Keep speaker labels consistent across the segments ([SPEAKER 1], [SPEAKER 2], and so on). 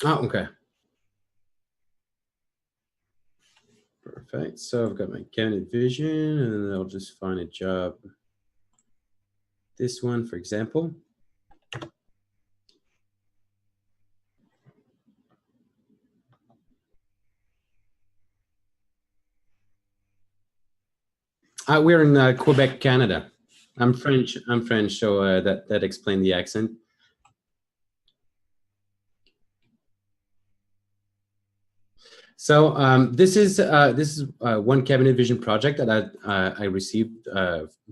[SPEAKER 1] Oh, okay. Perfect. So I've got my cabinet vision, and then I'll just find a job. This one, for example. We're in Quebec, Canada. I'm French. So that explained the accent. So this is one cabinet vision project that I received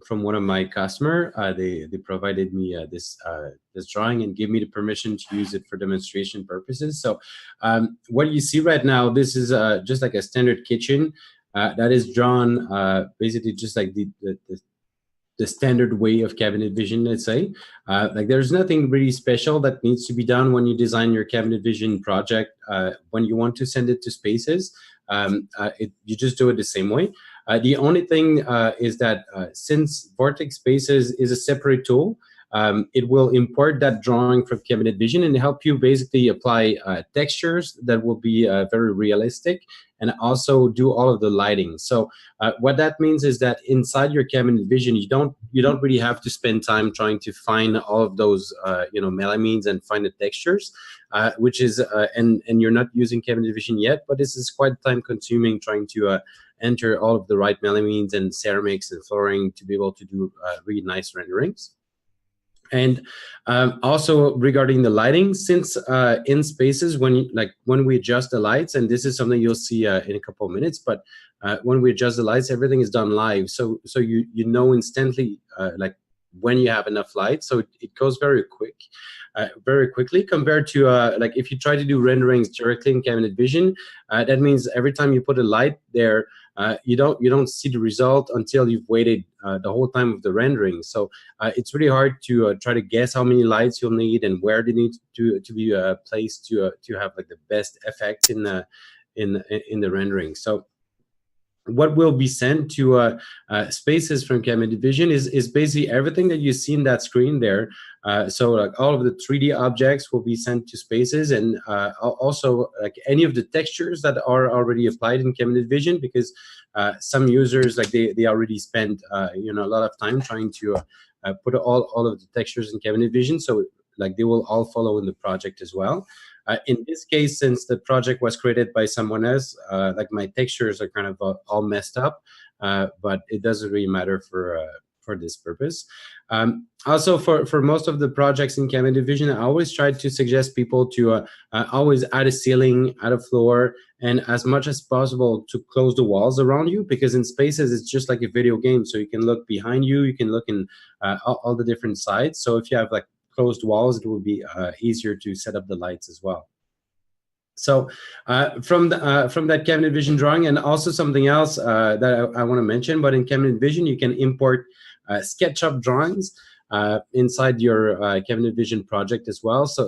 [SPEAKER 1] from one of my customer. They provided me this drawing and gave me the permission to use it for demonstration purposes. So what you see right now, this is just like a standard kitchen that is drawn basically just like the standard way of cabinet vision, let's say. Like there's nothing really special that needs to be done when you design your cabinet vision project. When you want to send it to Spaces, you just do it the same way. The only thing is that since Vortex Spaces is a separate tool, it will import that drawing from cabinet vision and help you basically apply textures that will be very realistic, and also do all of the lighting. So what that means is that inside your cabinet vision, you don't really have to spend time trying to find all of those melamines and find the textures, which is and you're not using cabinet vision yet, but this is quite time consuming trying to enter all of the right melamines and ceramics and flooring to be able to do really nice renderings. And also regarding the lighting, since in Spaces, when we adjust the lights, and this is something you'll see in a couple of minutes, but when we adjust the lights, everything is done live. So you know instantly like when you have enough light. So it goes very quickly compared to like if you try to do renderings directly in cabinet vision. That means every time you put a light there, you don't see the result until you've waited the whole time of the rendering. So it's really hard to try to guess how many lights you'll need and where they need to be placed to have like the best effect in the rendering. So what will be sent to Spaces from cabinet vision is basically everything that you see in that screen there. So like all of the 3D objects will be sent to Spaces, and also like any of the textures that are already applied in cabinet vision, because some users like they already spent a lot of time trying to put all of the textures in cabinet vision. So like they will all follow in the project as well. In this case, since the project was created by someone else, like my textures are kind of all messed up, but it doesn't really matter for this purpose. Also, for most of the projects in cabinet vision, I always try to suggest people to always add a ceiling, add a floor, and as much as possible to close the walls around you, because in Spaces it's just like a video game, so you can look behind you, you can look in all the different sides. So if you have like closed walls, it will be easier to set up the lights as well. So from that cabinet vision drawing, and also something else that I want to mention, but in cabinet vision you can import SketchUp drawings inside your cabinet vision project as well. So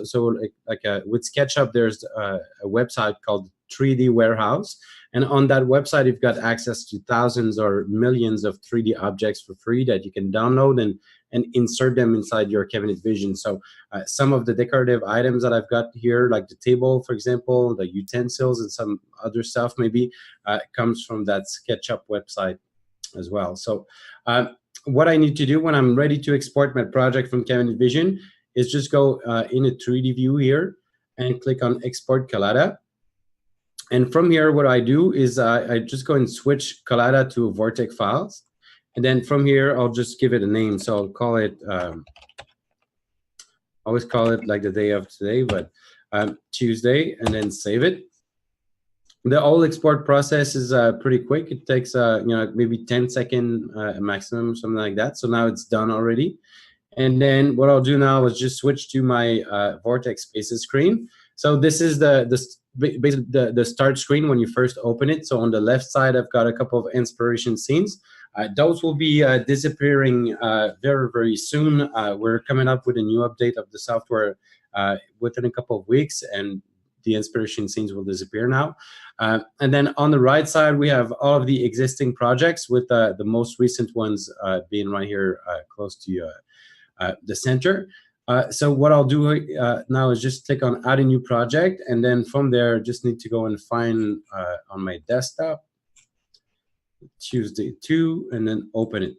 [SPEAKER 1] with SketchUp, there's a website called 3D Warehouse, and on that website you've got access to thousands or millions of 3D objects for free that you can download and insert them inside your cabinet vision. So some of the decorative items that I've got here, like the table, for example, the utensils and some other stuff maybe, comes from that SketchUp website as well. So what I need to do when I'm ready to export my project from cabinet vision is just go in a 3D view here and click on Export Collada. And from here, what I do is I just go and switch Collada to Vortex files. And then from here, I'll just give it a name. So I'll call it, always call it like the day of today, but Tuesday, and then save it. The whole export process is pretty quick. It takes maybe 10-second maximum, something like that. So now it's done already. And then what I'll do now is just switch to my Vortex Spaces screen. So this is basically the start screen when you first open it. So on the left side, I've got a couple of inspiration scenes. Those will be disappearing very, very soon. We're coming up with a new update of the software within a couple of weeks, and the inspiration scenes will disappear now. And then on the right side, we have all of the existing projects, with the most recent ones being right here close to the center. So what I'll do now is just click on add a new project, and then from there, just need to go and find on my desktop, Tuesday 2, and then open it.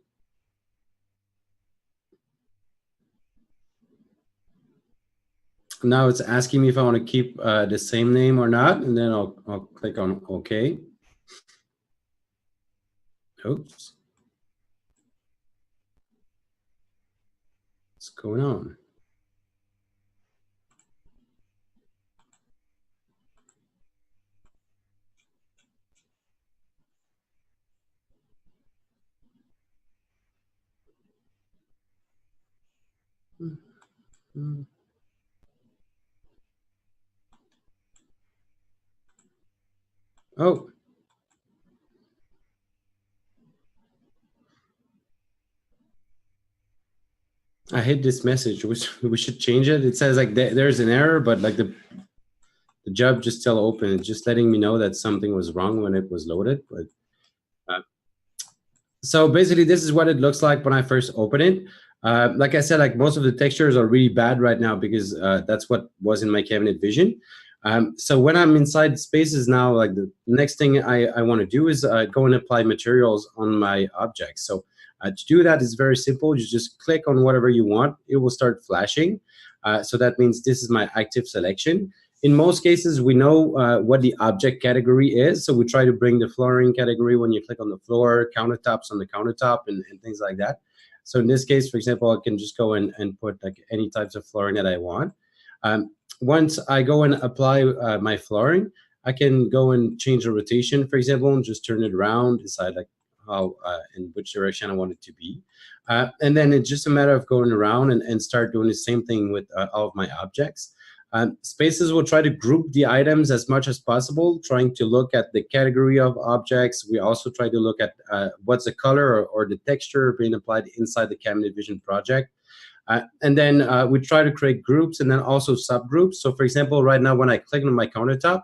[SPEAKER 1] Now it's asking me if I want to keep the same name or not, and then I'll click on OK. Oops. What's going on? Oh, I hate this message. We should change it. It says like there's an error, but like the job just still open. It's just letting me know that something was wrong when it was loaded. But so basically, this is what it looks like when I first open it. Like I said, like most of the textures are really bad right now because that's what was in my cabinet vision. So when I'm inside spaces now, like the next thing I want to do is go and apply materials on my objects. So to do that is very simple. You just click on whatever you want. It will start flashing. So that means this is my active selection. In most cases, we know what the object category is. So we try to bring the flooring category when you click on the floor, countertops on the countertop, and things like that. So in this case, for example, I can just go and put like any types of flooring that I want. Once I go and apply my flooring, I can go and change the rotation, for example, and just turn it around, decide like how in which direction I want it to be. And then it's just a matter of going around and start doing the same thing with all of my objects. Spaces will try to group the items as much as possible, trying to look at the category of objects. We also try to look at what's the color or the texture being applied inside the cabinet vision project. And then we try to create groups and then also subgroups. So for example, right now when I click on my countertop,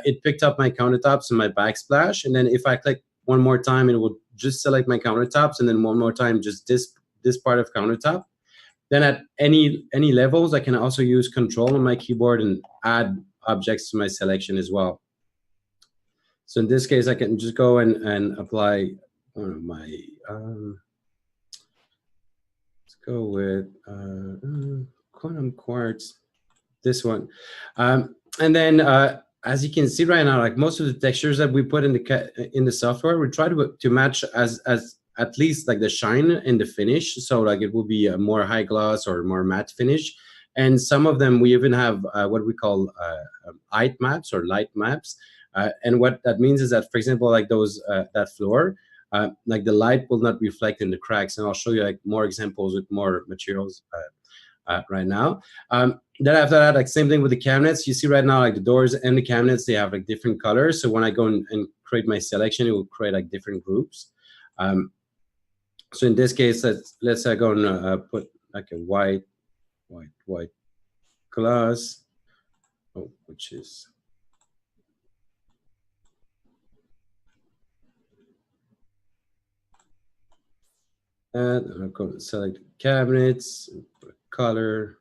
[SPEAKER 1] it picked up my countertops and my backsplash. And then if I click one more time, it will just select my countertops, and then one more time, just this part of countertop. Then at any levels, I can also use Control on my keyboard and add objects to my selection as well. So in this case, I can just go and apply one of my, let's go with quantum quartz, this one. And then as you can see right now, like most of the textures that we put in the software, we try to match as at least like the shine and the finish. So like it will be a more high gloss or more matte finish. And some of them we even have what we call height maps or light maps. And what that means is that, for example, like those that floor, like the light will not reflect in the cracks. And I'll show you like more examples with more materials right now. Then after that, like same thing with the cabinets. You see right now, like the doors and the cabinets, they have like different colors. So when I go and create my selection, it will create like different groups. So in this case, let's say I go and put like a white glass, which is and I'm going to select cabinets, put a color.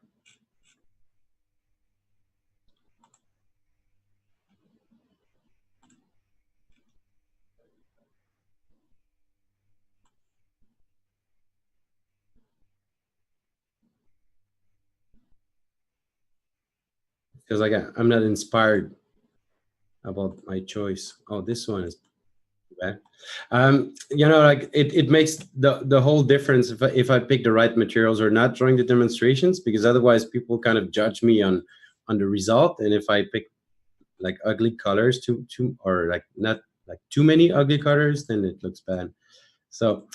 [SPEAKER 1] Because like I'm not inspired about my choice. Oh, this one is bad. You know, like it makes the whole difference if I pick the right materials or not during the demonstrations, because otherwise people kind of judge me on the result. And if I pick like ugly colors too or like not like too many ugly colors, then it looks bad. So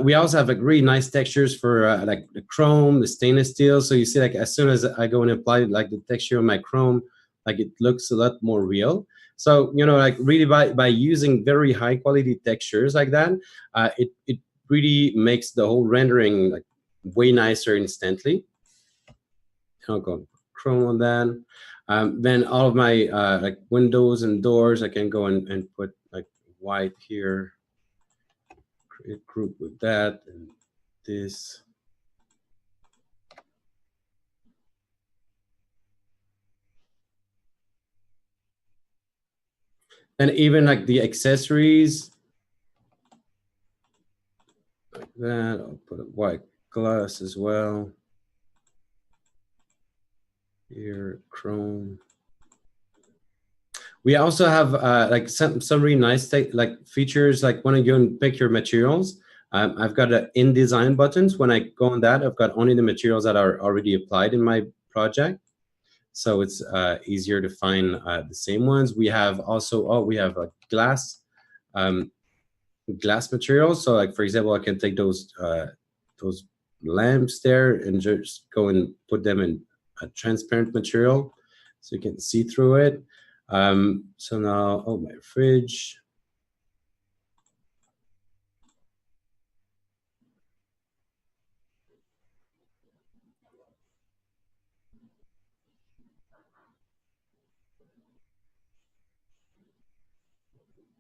[SPEAKER 1] we also have like really nice textures for like the chrome, the stainless steel. So you see, like as soon as I go and apply like the texture on my chrome, like it looks a lot more real. So you know, like really by using very high quality textures like that, it really makes the whole rendering like way nicer instantly. I'll go chrome on that. Then all of my like windows and doors, I can go and put like white here. Create group with that and this. And even like the accessories, like that. I'll put a white glass as well. Here, chrome. We also have like some really nice like features, like when you go and pick your materials. I've got an InDesign buttons. When I go on that, I've got only the materials that are already applied in my project. So it's easier to find the same ones. We have also, we have a glass materials. So like, for example, I can take those lamps there and just go and put them in a transparent material so you can see through it. So now, my fridge.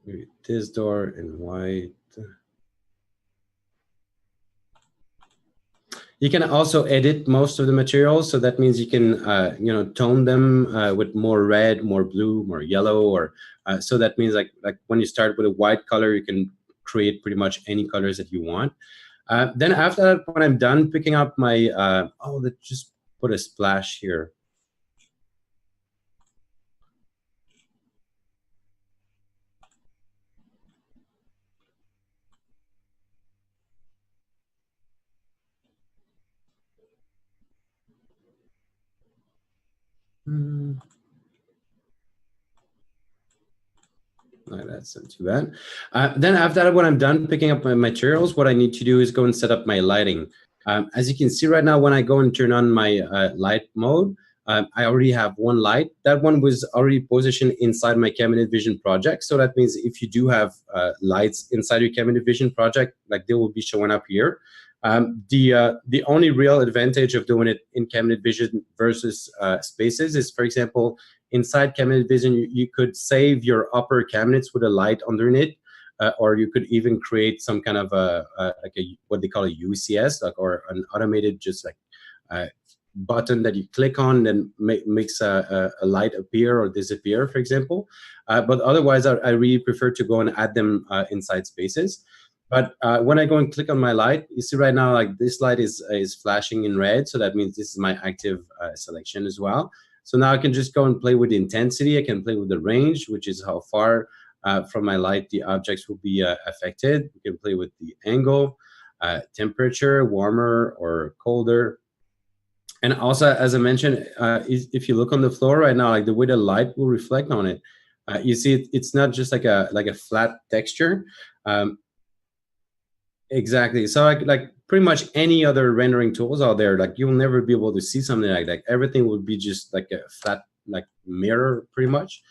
[SPEAKER 1] Maybe this door in white. You can also edit most of the materials, so that means you can, tone them with more red, more blue, more yellow, or so that means like when you start with a white color, you can create pretty much any colors that you want. Then after that, when I'm done picking up my, let's just put a splash here. That's not too bad. Then after that, when I'm done picking up my materials, what I need to do is go and set up my lighting. As you can see right now, when I go and turn on my light mode, I already have one light. That one was already positioned inside my Cabinet Vision project. So that means if you do have lights inside your Cabinet Vision project, like they will be showing up here. The only real advantage of doing it in Cabinet Vision versus Spaces is, for example, inside Cabinet Vision, you could save your upper cabinets with a light underneath, or you could even create some kind of what they call a UCS, or an automated just like button that you click on and makes a light appear or disappear, for example. But otherwise, I really prefer to go and add them inside Spaces. But when I go and click on my light, you see right now, like this light is flashing in red. So that means this is my active selection as well. So now I can just go and play with the intensity. I can play with the range, which is how far from my light the objects will be affected. You can play with the angle, temperature, warmer or colder. And also, as I mentioned, if you look on the floor right now, like the way the light will reflect on it, you see it's not just like a flat texture. Exactly. So like pretty much any other rendering tools out there, like you'll never be able to see something like that. Everything would be just like a flat like mirror, pretty much.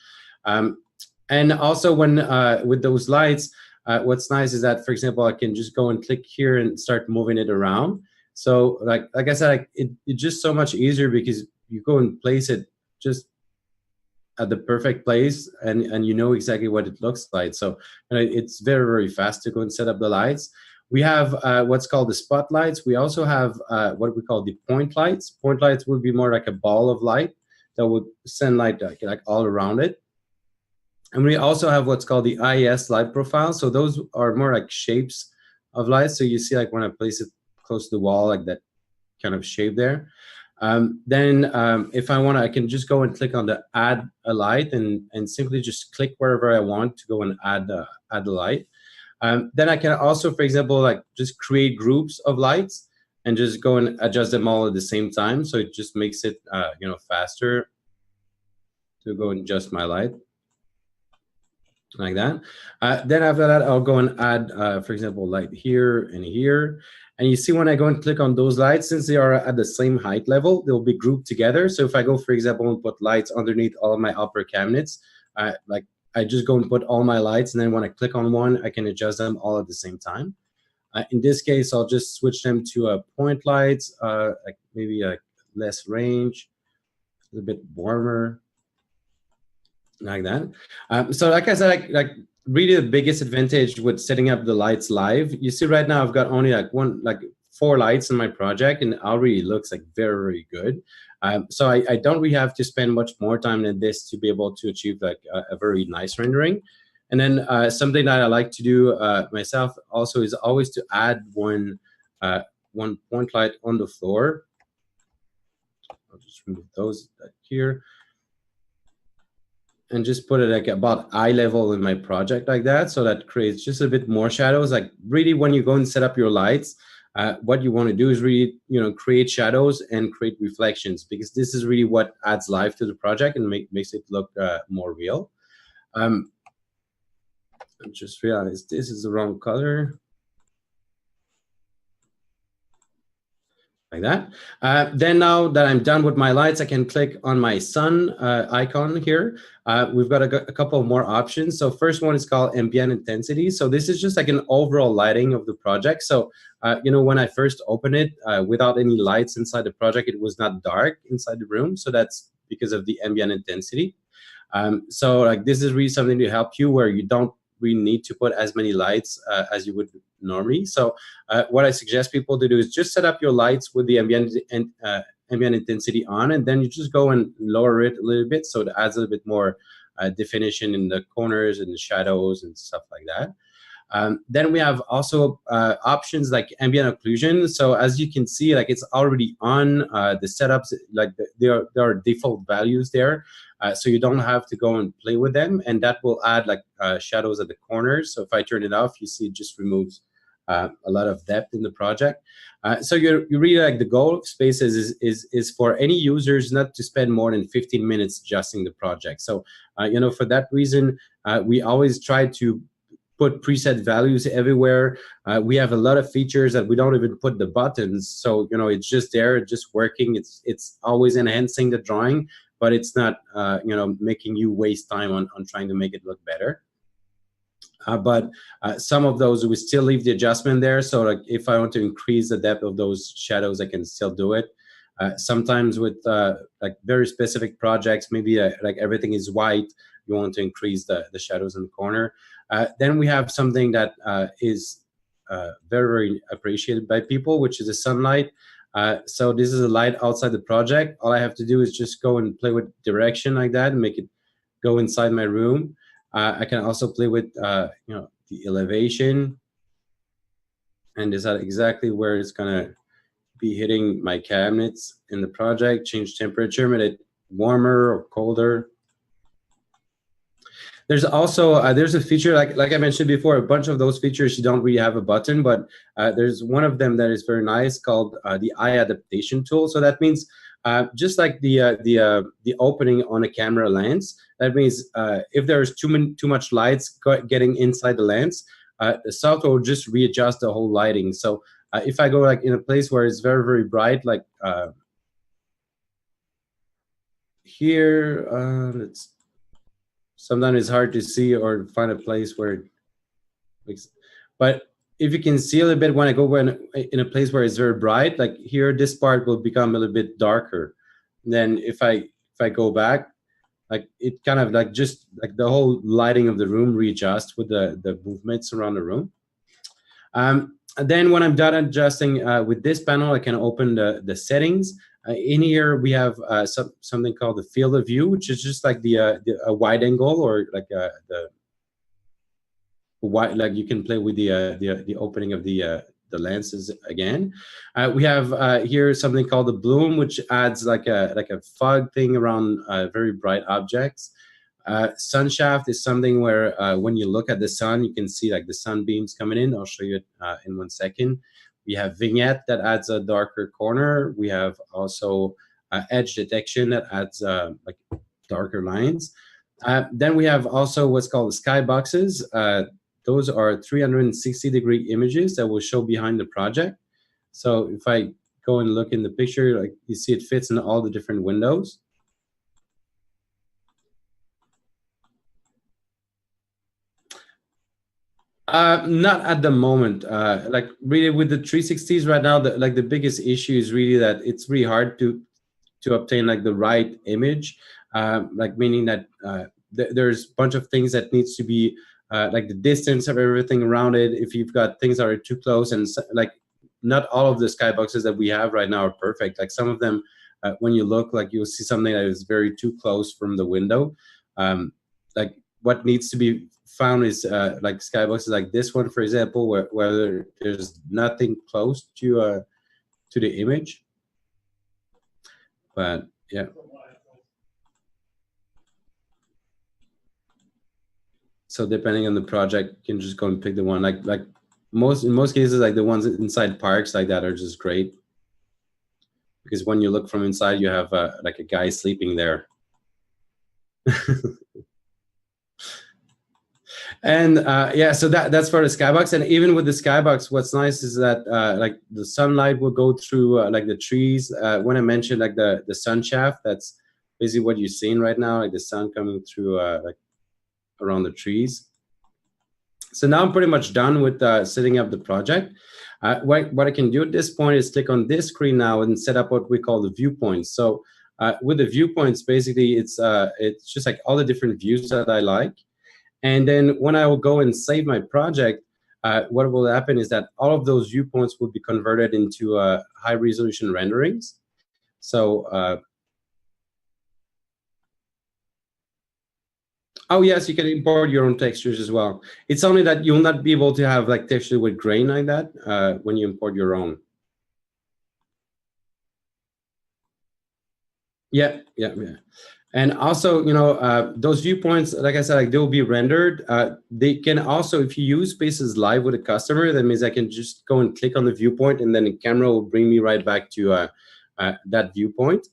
[SPEAKER 1] And also when with those lights, what's nice is that, for example, I can just go and click here and start moving it around. So like I said, like it's just so much easier because you go and place it just at the perfect place, and you know exactly what it looks like. So it's very, very fast to go and set up the lights. We have what's called the spotlights. We also have what we call the point lights. Point lights would be more like a ball of light that would send light like all around it. And we also have what's called the IES light profile. So those are more like shapes of light. So you see like when I place it close to the wall, like that kind of shape there. Then if I want, I can just go and click on the add a light and simply just click wherever I want to go and add the light. Then I can also, for example, like just create groups of lights and just go and adjust them all at the same time. So it just makes it faster to go and adjust my light like that. Then after that, I'll go and add, for example, light here and here. And you see when I go and click on those lights, since they are at the same height level, they'll be grouped together. So if I go, for example, and put lights underneath all of my upper cabinets, like I just go and put all my lights, and then when I click on one, I can adjust them all at the same time. In this case, I'll just switch them to point lights, like maybe a less range, a little bit warmer, like that. So like I said, like really the biggest advantage with setting up the lights live, you see right now I've got only like 4 lights in my project, and it already looks like very, very good. So I don't really have to spend much more time than this to be able to achieve like a very nice rendering. And then something that I like to do myself also is always to add one point light on the floor. I'll just remove those here and just put it like about eye level in my project like that. So that creates just a bit more shadows. Like really when you go and set up your lights, what you want to do is really, create shadows and create reflections, because this is really what adds life to the project and makes it look more real. I just realized this is the wrong color. Like that. Then now that I'm done with my lights, I can click on my sun icon here. We've got a couple more options. So first one is called ambient intensity. So this is just like an overall lighting of the project. So, when I first opened it, without any lights inside the project, it was not dark inside the room. So that's because of the ambient intensity. So like this is really something to help you where you don't really need to put as many lights as you would normally. So what I suggest people to do is just set up your lights with the ambient intensity on, and then you just go and lower it a little bit so it adds a little bit more definition in the corners and the shadows and stuff like that. Then we have also options like ambient occlusion. So as you can see, like it's already on the setups, like there are default values there. So you don't have to go and play with them, and that will add like shadows at the corners. So if I turn it off, you see it just removes a lot of depth in the project. So you really like the goal of Spaces is for any users not to spend more than 15 minutes adjusting the project. So for that reason, we always try to put preset values everywhere. We have a lot of features that we don't even put the buttons. So, it's just there, it's just working. It's always enhancing the drawing, but it's not, making you waste time on trying to make it look better. But some of those, we still leave the adjustment there. So like if I want to increase the depth of those shadows, I can still do it. Sometimes with like very specific projects, maybe like everything is white, you want to increase the shadows in the corner. Then we have something that is very, very appreciated by people, which is the sunlight. So this is a light outside the project. All I have to do is just go and play with direction like that and make it go inside my room. I can also play with the elevation and decide exactly where it's gonna be hitting my cabinets in the project. Change temperature, make it warmer or colder. There's also there's a feature like I mentioned before. A bunch of those features you don't really have a button, but there's one of them that is very nice called the eye adaptation tool. So that means just like the opening on a camera lens, that means if there's too much lights getting inside the lens, the software will just readjust the whole lighting. So if I go like in a place where it's very, very bright, like here, sometimes it's hard to see or find a place where but if you can see a little bit when I go in a place where it's very bright, like here, this part will become a little bit darker. And then if I go back, like it kind of like just like the whole lighting of the room readjusts with the movements around the room. And then when I'm done adjusting with this panel, I can open the settings. In here, we have something called the field of view, which is just like a wide angle or like the wide, like you can play with the opening of the lenses again. We have here something called the bloom, which adds like a fog thing around very bright objects. Sunshaft is something where when you look at the sun, you can see like the sunbeams coming in. I'll show you it in 1 second. We have vignette that adds a darker corner. We have also edge detection that adds like darker lines. Then we have also what's called sky boxes. Those are 360-degree images that will show behind the project. So if I go and look in the picture, like you see it fits in all the different windows. Not at the moment. Like really with the 360s right now, the biggest issue is really that it's really hard to obtain like the right image. Like meaning that there's a bunch of things that needs to be like the distance of everything around it. If you've got things that are too close, and like not all of the skyboxes that we have right now are perfect. Like some of them when you look, like you'll see something that is very too close from the window. Like what needs to be found is like skyboxes like this one, for example, where there's nothing close to the image. But yeah. So depending on the project, you can just go and pick the one. Like in most cases, like the ones inside parks like that are just great, because when you look from inside, you have like a guy sleeping there. And yeah, so that's for the skybox. And even with the skybox, what's nice is that like the sunlight will go through like the trees. When I mentioned like the sun shaft, that's basically what you're seeing right now, like the sun coming through like around the trees. So now I'm pretty much done with setting up the project. What I can do at this point is click on this screen now and set up what we call the viewpoints. So with the viewpoints, basically it's just like all the different views that I like. And then when I will go and save my project, what will happen is that all of those viewpoints will be converted into high resolution renderings. So oh yes, you can import your own textures as well. It's only that you'll not be able to have like texture with grain like that when you import your own. Yeah. And also, you know, those viewpoints, like I said, like they will be rendered. They can also, if you use Spaces live with a customer, that means I can just go and click on the viewpoint, and then the camera will bring me right back to that viewpoint.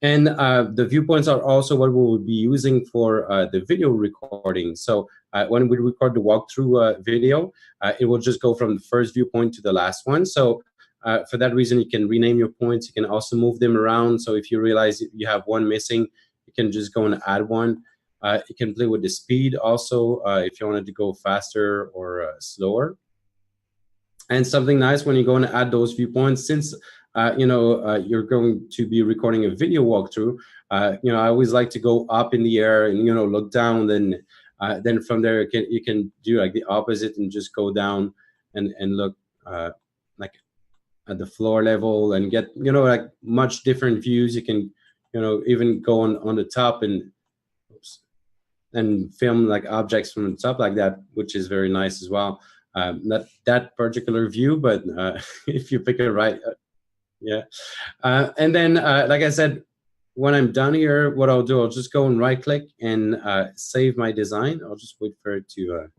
[SPEAKER 1] And the viewpoints are also what we will be using for the video recording. So when we record the walkthrough video, it will just go from the first viewpoint to the last one. So for that reason, you can rename your points. You can also move them around. So if you realize you have one missing, you can just go and add one. You can play with the speed also if you wanted to go faster or slower. And something nice when you go and add those viewpoints, since you know you're going to be recording a video walkthrough, you know, I always like to go up in the air and, you know, look down. Then from there you can do like the opposite and just go down and look like at the floor level and get, you know, like much different views. You can, you know, even go on the top and film like objects from the top like that, which is very nice as well. Not that particular view, but if you pick it right, yeah. And then, like I said, when I'm done here, what I'll do, I'll just go and right-click and save my design. I'll just wait for it to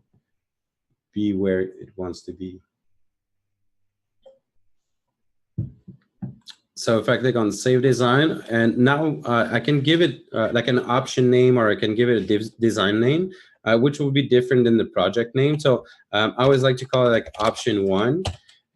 [SPEAKER 1] be where it wants to be. So if I click on Save Design, and now I can give it like an option name, or I can give it a design name, which will be different than the project name. So I always like to call it like option 1.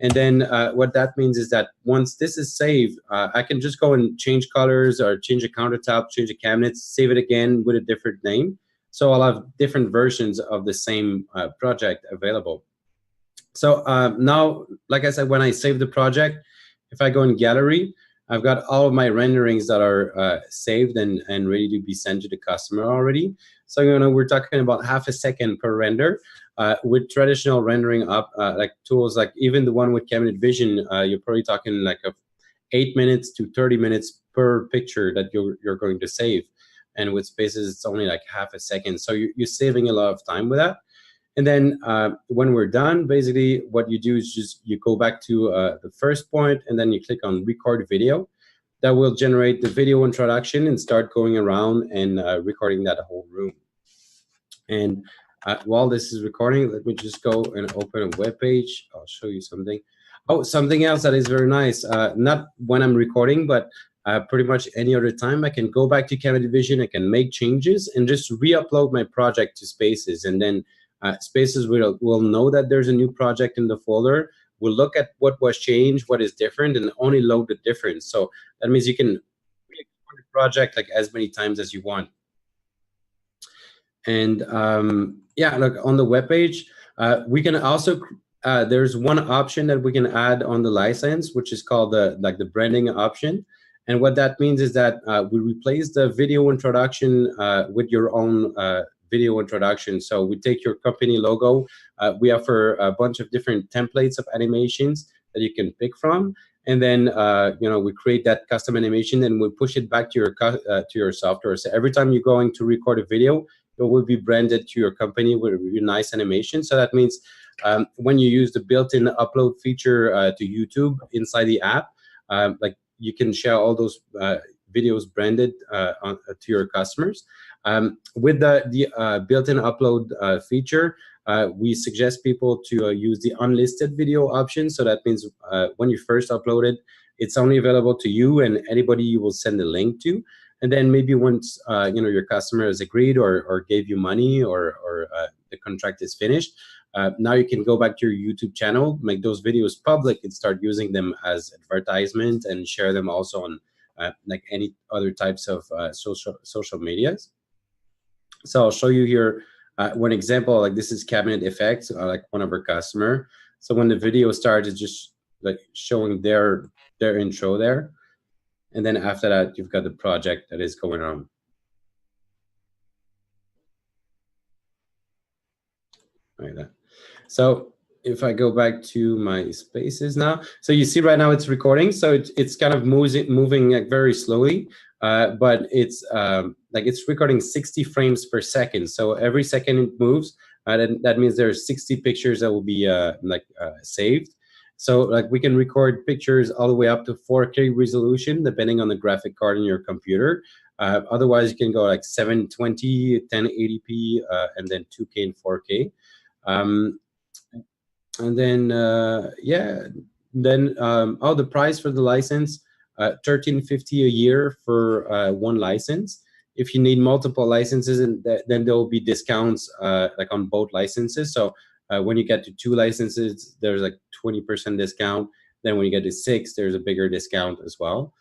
[SPEAKER 1] And then what that means is that once this is saved, I can just go and change colors or change a countertop, change the cabinets, save it again with a different name. So I'll have different versions of the same project available. So now, like I said, when I save the project, if I go in Gallery, I've got all of my renderings that are saved and ready to be sent to the customer already. So, you know, we're talking about half a second per render. With traditional rendering up like tools, like even the one with Cabinet Vision, you're probably talking like 8 minutes to 30 minutes per picture that you're going to save. And with Spaces, it's only like half a second. So you're saving a lot of time with that. And then when we're done, basically what you do is just you go back to the first point, and then you click on Record Video. That will generate the video introduction and start going around and recording that whole room. And while this is recording, let me just go and open a web page. I'll show you something. Oh, something else that is very nice. Not when I'm recording, but pretty much any other time, I can go back to Cabinet Vision. I can make changes and just re-upload my project to Spaces. And then Spaces will know that there's a new project in the folder. We'll look at what was changed, what is different, and only load the difference. So that means you can re-export the project like as many times as you want. And yeah, look, on the web page, we can also there's one option that we can add on the license, which is called the branding option. And what that means is that we replace the video introduction with your own video introduction. So we take your company logo. We offer a bunch of different templates of animations that you can pick from. and then we create that custom animation and we push it back to your software. So every time you're going to record a video, it will be branded to your company with a nice animation. So that means when you use the built-in upload feature to YouTube inside the app, like you can share all those videos branded to your customers. With the built-in upload feature, we suggest people to use the unlisted video option. So that means when you first upload it, it's only available to you and anybody you will send a link to. And then maybe once your customer has agreed or gave you money or the contract is finished, now you can go back to your YouTube channel, make those videos public, and start using them as advertisement and share them also on like any other types of social medias. So I'll show you here one example. Like this is Cabinet Effects, like one of our customer. So when the video starts, it's just like showing their intro there, and then after that, you've got the project that is going on. Like that. So if I go back to my spaces now, so you see right now it's recording. So it's kind of moving like very slowly, but it's like it's recording 60 frames per second. So every second it moves, that means there's 60 pictures that will be saved. So like we can record pictures all the way up to 4K resolution, depending on the graphic card in your computer. Otherwise, you can go like 720, 1080p, and then 2K and 4K. And then the price for the license, $13.50 a year for one license. If you need multiple licenses, and then there will be discounts like on both licenses. So when you get to 2 licenses, there's like 20% discount. Then when you get to 6, there's a bigger discount as well.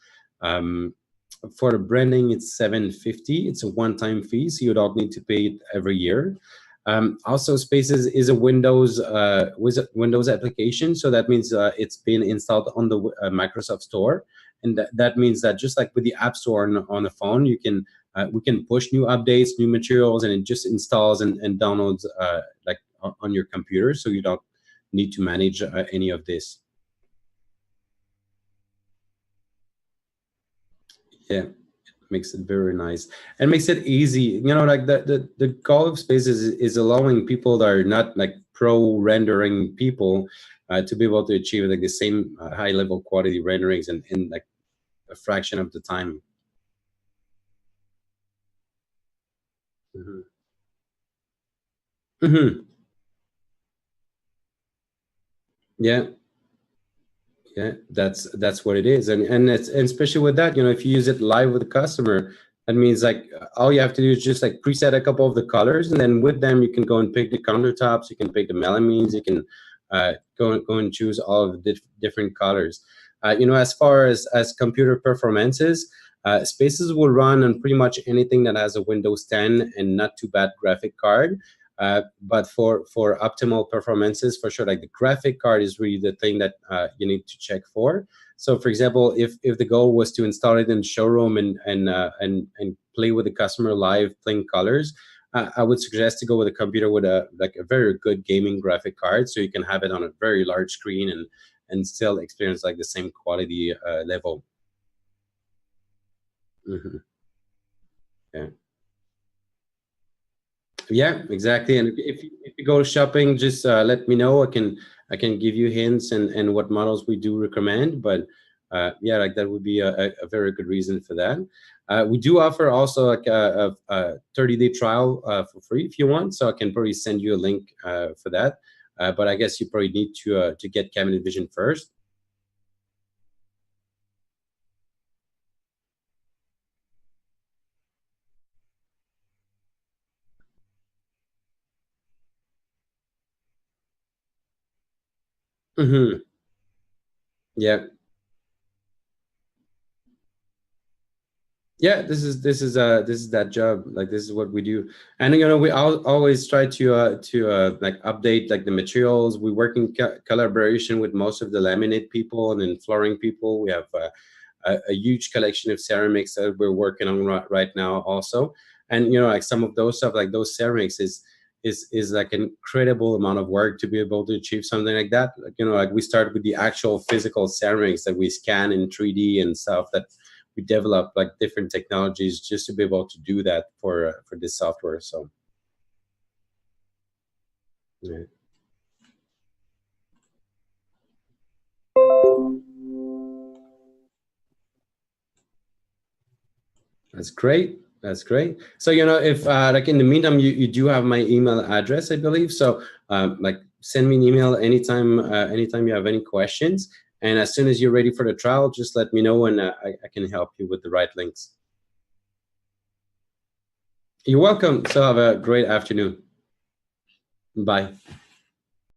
[SPEAKER 1] For the branding, it's $7.50. It's a one-time fee, so you don't need to pay it every year. Also, Spaces is a Windows application, so that means it's been installed on the Microsoft Store, and that means that just like with the App Store on the phone, you can we can push new updates, new materials, and it just installs and downloads like on your computer, so you don't need to manage any of this. Yeah. Makes it very nice and makes it easy. Like the goal of Spaces is allowing people that are not like pro rendering people to be able to achieve like the same high level quality renderings in like a fraction of the time. Mm-hmm. Mm-hmm. Yeah. Yeah, that's what it is, and especially with that, if you use it live with the customer, that means like all you have to do is just like preset a couple of the colors, and then with them you can go and pick the countertops, you can pick the melamines, you can go and choose all of the different colors. As far as computer performances, Spaces will run on pretty much anything that has a Windows 10 and not too bad graphic card. But for optimal performances, for sure, like the graphic card is really the thing that you need to check for. So, for example, if the goal was to install it in showroom and play with the customer live, playing colors, I would suggest to go with a computer with a very good gaming graphic card, so you can have it on a very large screen and still experience like the same quality level. Mm-hmm. Yeah. Yeah, exactly. And if you go shopping, just let me know. I can give you hints and what models we do recommend. But yeah, like that would be a very good reason for that. We do offer also like a 30-day trial for free if you want. So I can probably send you a link for that. But I guess you probably need to get Cabinet Vision first. Mm-hmm. Yeah. Yeah, this is that job. Like this is what we do, and we always try to like update like the materials. We work in collaboration with most of the laminate people and then flooring people. We have a huge collection of ceramics that we're working on right now also, and like some of those stuff like those ceramics is is like an incredible amount of work to be able to achieve something like that. Like, like we start with the actual physical ceramics that we scan in 3D and stuff, that we develop like different technologies just to be able to do that for this software. So yeah. That's great. That's great. So, if like in the meantime, you do have my email address, I believe. So, like send me an email anytime you have any questions. And as soon as you're ready for the trial, just let me know, and I can help you with the right links. You're welcome. So have a great afternoon. Bye.